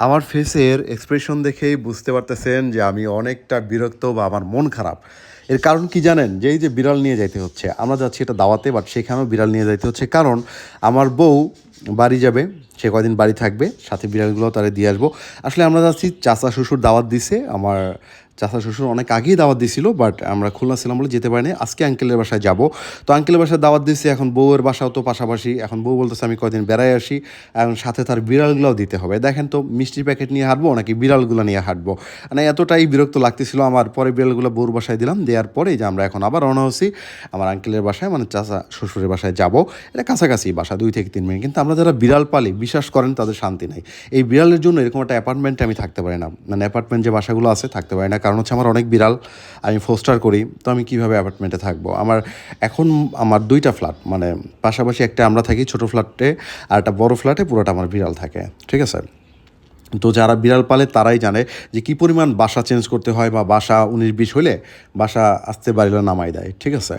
আমার ফেসের এক্সপ্রেশন দেখেই বুঝতে পারতেছেন যে আমি অনেকটা বিরক্ত বা আমার মন খারাপ। এর কারণ কি জানেন? যে এই যে বিড়াল নিয়ে যাইতে হচ্ছে। আমরা যাচ্ছি এটা দাওয়াতে, বাট সেখানেও বিড়াল নিয়ে যাইতে হচ্ছে। কারণ আমার বউ বাড়ি যাবে, সে কয়দিন বাড়ি থাকবে, সাথে বিড়ালগুলোও তারে দিয়ে আসবো। আসলে আমরা যাচ্ছি, চাচা শ্বশুর দাওয়াত দিছে। আমার চাচা শ্বশুর অনেক আগেই দাওয়াত দিছিল, বাট আমরা খুলনা ছিলাম বলে যেতে পারিনি। আজকে আঙ্কেলের বাসায় যাব। তো আঙ্কেলের বাসায় দাওয়াত দিচ্ছে, এখন বউয়ের বাসাও তো পাশাপাশি। এখন বউ বলতেছে আমি কয়দিন বেড়াই আসি, এবং সাথে তার বিড়ালগুলোও দিতে হবে। দেখেন তো, মিষ্টির প্যাকেট নিয়ে হাঁটবো নাকি বিড়ালগুলো নিয়ে হাঁটবো? মানে এতটাই বিরক্ত লাগতেছিল আমার। পরে বিড়ালগুলো বউর বাসায় দিলাম, দেওয়ার পরে যে আমরা এখন আবার রওনা হচ্ছি আমার আঙ্কেলের বাসায়, মানে চাচা শ্বশুরের বাসায় যাব। এটা কাছাকাছি বাসা, 2 থেকে 3 মিনিট। কিন্তু আমরা যারা বিড়াল পালি, বিশ্বাস করেন তাদের শান্তি নাই। এই বিড়ালের জন্য এরকম একটা অ্যাপার্টমেন্টে আমি থাকতে পারি না, মানে অ্যাপার্টমেন্ট যে বাসাগুলো আছে থাকতে পারি না। কারণ হচ্ছে আমার অনেক বিড়াল, আমি ফোস্টার করি। তো আমি কীভাবে অ্যাপার্টমেন্টে থাকবো? এখন আমার 2টা ফ্ল্যাট, মানে পাশাপাশি একটা আমরা থাকি ছোটো ফ্ল্যাটে, আর একটা বড় ফ্ল্যাটে পুরোটা আমার বিড়াল থাকে, ঠিক আছে? তো যারা বিড়াল পালে তারাই জানে যে কী পরিমাণ বাসা চেঞ্জ করতে হয়, বা বাসা 19-20 হলে বাসা আসতে বাড়িলে নামাই দেয়, ঠিক আছে?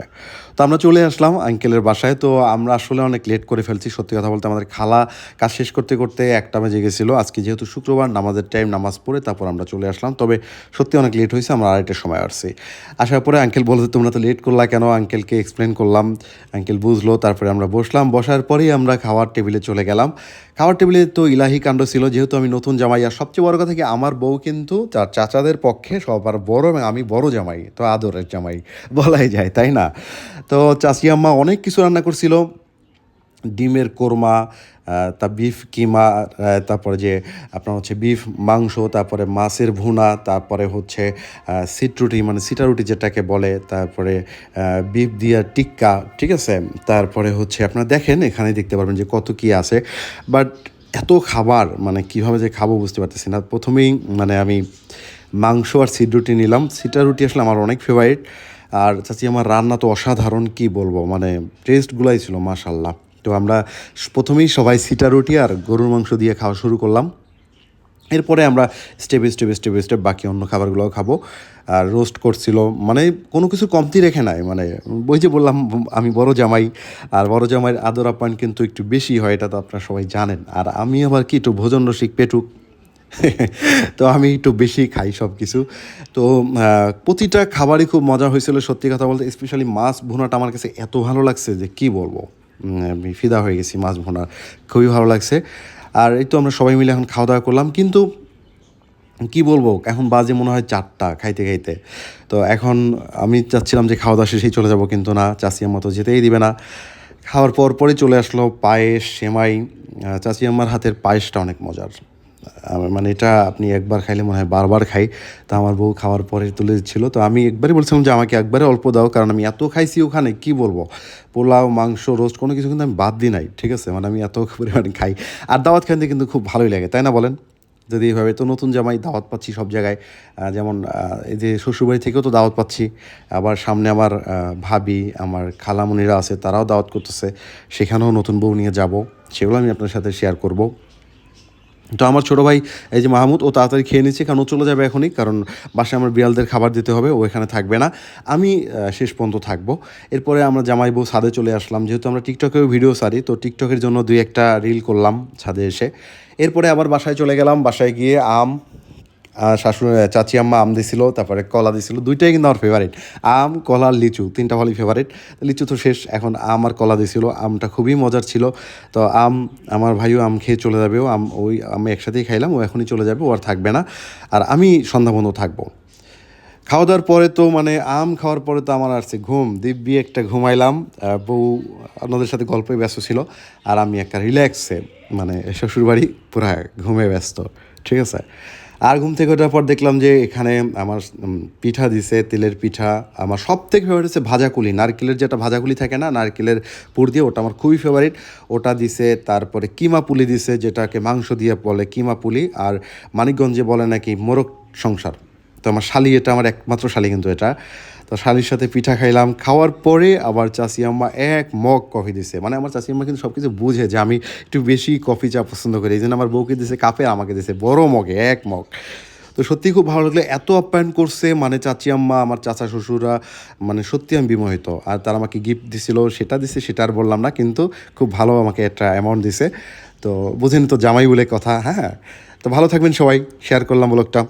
তো আমরা চলে আসলাম আঙ্কেলের বাসায়। তো আমরা আসলে অনেক লেট করে ফেলছি, সত্যি কথা বলতে। আমাদের খালা কাজ শেষ করতে করতে 1টা বেজে গেছিলো। আজকে যেহেতু শুক্রবার, নামাজের টাইম, নামাজ পড়ে তারপর আমরা চলে আসলাম। তবে সত্যি অনেক লেট হয়েছে, আমরা 2:30টার সময় আসছি। আসার পরে আঙ্কেল বলতে, তোমরা তো লেট করলা কেন? আঙ্কেলকে এক্সপ্লেন করলাম, আঙ্কেল বুঝলো। তারপরে আমরা বসলাম, বসার পরেই আমরা খাওয়ার টেবিলে চলে গেলাম। খাওয়ার টেবিলে তো ইলাহি কাণ্ড ছিল, যেহেতু আমি নতুন জামাই। আর সবচেয়ে বড় কথা কি, আমার বউ কিন্তু তার চাচাদের পক্ষে সবার বড়, এবং আমি বড় জামাই, তো আদরের জামাই বলাই যায়, তাই না? তো চাচি আম্মা অনেক কিছু রান্না করছিল। ডিমের কোরমা, তা বিফ কিমা, তারপরে যে আপনার হচ্ছে বিফ মাংস, তারপরে মাছের ভুনা, তারপরে হচ্ছে সিটরুটি, মানে সিটা রুটি যেটাকে বলে, তারপরে বিফ দিয়া টিক্কা, ঠিক আছে? তারপরে হচ্ছে আপনারা দেখেন, এখানে দেখতে পারবেন যে কত কী আছে। বাট এত খাবার, মানে কীভাবে যে খাবো বুঝতে পারতেছি না। প্রথমেই মানে আমি মাংস আর সিটরুটি নিলাম। সিটা রুটি আসলে আমার অনেক ফেভারিট। আর চাচি আমার রান্না তো অসাধারণ, কি বলবো, মানে টেস্টগুলাই ছিল মাশাল্লাহ। তো আমরা প্রথমেই সবাই সিটা রুটি আর গরুর মাংস দিয়ে খাওয়া শুরু করলাম। এরপরে আমরা স্টেপ বাকি অন্য খাবারগুলোও খাবো। আর রোস্ট করছিল, মানে কোনো কিছু কমতি রেখে নাই। মানে ওই যে বললাম, আমি বড় জামাই, আর বড় জামাইয়ের আদর আপ্যায়ন কিন্তু একটু বেশি হয়, এটা তো আপনারা সবাই জানেন। আর আমি আবার কি একটু ভোজন রসিক পেটুক তো আমি একটু বেশি খাই সব কিছু। তো প্রতিটা খাবারই খুব মজা হয়েছিল, সত্যি কথা বলতে। স্পেশালি মাছ ভুনাটা আমার কাছে এত ভালো লাগছে যে কি বলবো। আমি ফিদা হয়ে গেছি মাছ ভুনা, খুবই ভালো লাগছে। আর এই তো আমরা সবাই মিলে এখন খাওয়া দাওয়া করলাম। কিন্তু কি বলবো, এখন বাজে মনে হয় 4টা খাইতে খাইতে। তো এখন আমি চাচ্ছিলাম যে খাওয়া দাওয়া শেষেই চলে যাব, কিন্তু না, চাচি আম্মা তো যেতেই দিবে না। খাওয়ার পরই চলে আসলো পায়েস, সেমাই। চাচি আম্মার হাতের পায়েসটা অনেক মজার। মানে এটা আপনি একবার খাইলে মনে হয় বারবার খাই। তো আমার বউ খাওয়ার পরে তুলে দিচ্ছিল। তো আমি একবারই বলছিলাম যে আমাকে একবারে অল্প দাও, কারণ আমি এত খাইছি ওখানে, কি বলবো। পোলাও, মাংস, রোস্ট কোনো কিছু কিন্তু আমি বাদ দিই নাই, ঠিক আছে? মানে আমি এত পরিমাণে খাই। আর দাওয়াত খাইতে কিন্তু খুব ভালোই লাগে, তাই না বলেন? যদি এইভাবে, তো নতুন জামাই দাওয়াত পাচ্ছি সব জায়গায়। যেমন এই যে শ্বশুরবাড়ি থেকেও তো দাওয়াত পাচ্ছি। আবার সামনে আমার ভাবি, আমার খালামণিরা আছে, তারাও দাওয়াত করতেছে। সেখানেও নতুন বউ নিয়ে যাব, সেগুলো আমি আপনার সাথে শেয়ার করব। তো আমার ছোটো ভাই, এই যে মাহমুদ, ও তাড়াতাড়ি খেয়ে নিচ্ছে, কারণ ও চলে যাবে এখনই। কারণ বাসায় আমার বিড়ালদের খাবার দিতে হবে, ও এখানে থাকবে না। আমি শেষ পর্যন্ত থাকবো। এরপরে আমরা জামাই বউ ছাদে চলে আসলাম, যেহেতু আমরা টিকটকেও ভিডিও সারি, তো টিকটকের জন্য 2-1টা রিল করলাম ছাদে এসে। এরপরে আবার বাসায় চলে গেলাম। বাসায় গিয়ে আম, শাশুড়ি চাচি আম্মা আম দিছিল, তারপরে কলা দিছিল। 2টাই কিন্তু আমার ফেভারিট, আম, কলা আর লিচু, 3টা ভালোই ফেভারিট। লিচু তো শেষ, এখন আম আর কলা দিছিল। আমটা খুবই মজার ছিল। তো আম, আমার ভাইও আম খেয়ে চলে যাবে। ও আমি একসাথেই খাইলাম, ও এখনই চলে যাবে, ও আর থাকবে না। আর আমি সন্ধ্যা পর্যন্ত থাকবো। খাওয়া দাওয়ার পরে তো মানে আম খাওয়ার পরে তো আমার আসছে ঘুম, দিব্যি একটা ঘুমাইলাম। বউ আপনাদের সাথে গল্পে ব্যস্ত ছিল, আর আমি একটা রিল্যাক্সে, মানে শ্বশুরবাড়ি পুরা ঘুমে ব্যস্ত, ঠিক আছে? আর ঘুম থেকে ওঠার পর দেখলাম যে এখানে আমার পিঠা দিছে, তেলের পিঠা। আমার সব থেকে ফেভারিট হচ্ছে ভাজাকুলি, নারকেলের যেটা ভাজাকুলি থাকে না, নারকেলের পুর দিয়ে, ওটা আমার খুবই ফেভারিট। ওটা দিছে। তারপরে কিমা পুলি দিছে, যেটাকে মাংস দিয়ে বলে কিমা পুলি, আর মানিকগঞ্জে বলে নাকি মোরগ সংসার। তো আমার শালি, এটা আমার একমাত্র শালি কিন্তু এটা। তো শালির সাথে পিঠা খাইলাম। খাওয়ার পরে আবার চাচি আম্মা 1 মগ কফি দিছে। মানে আমার চাচি আম্মা কিন্তু সব কিছু বুঝে যে আমি একটু বেশি কফি চা পছন্দ করি, এই জন্য আমার বউকে দিছে কাপে, আমাকে দিছে বড় মগে 1 মগ। তো সত্যিই খুব ভালো লাগলো, এত আপ্যায়ন করছে, মানে চাচি আম্মা, আমার চাচা শ্বশুররা, মানে সত্যি আমি বিমোহিত। আর তারা আমাকে গিফট দিছিল, সেটা দিছে, সেটা আর বললাম না, কিন্তু খুব ভালো আমাকে একটা অ্যামাউন্ট দিছে। তো বুঝেন তো, জামাই বলে কথা, হ্যাঁ। তো ভালো থাকবেন সবাই, শেয়ার করলাম ব্লগটা।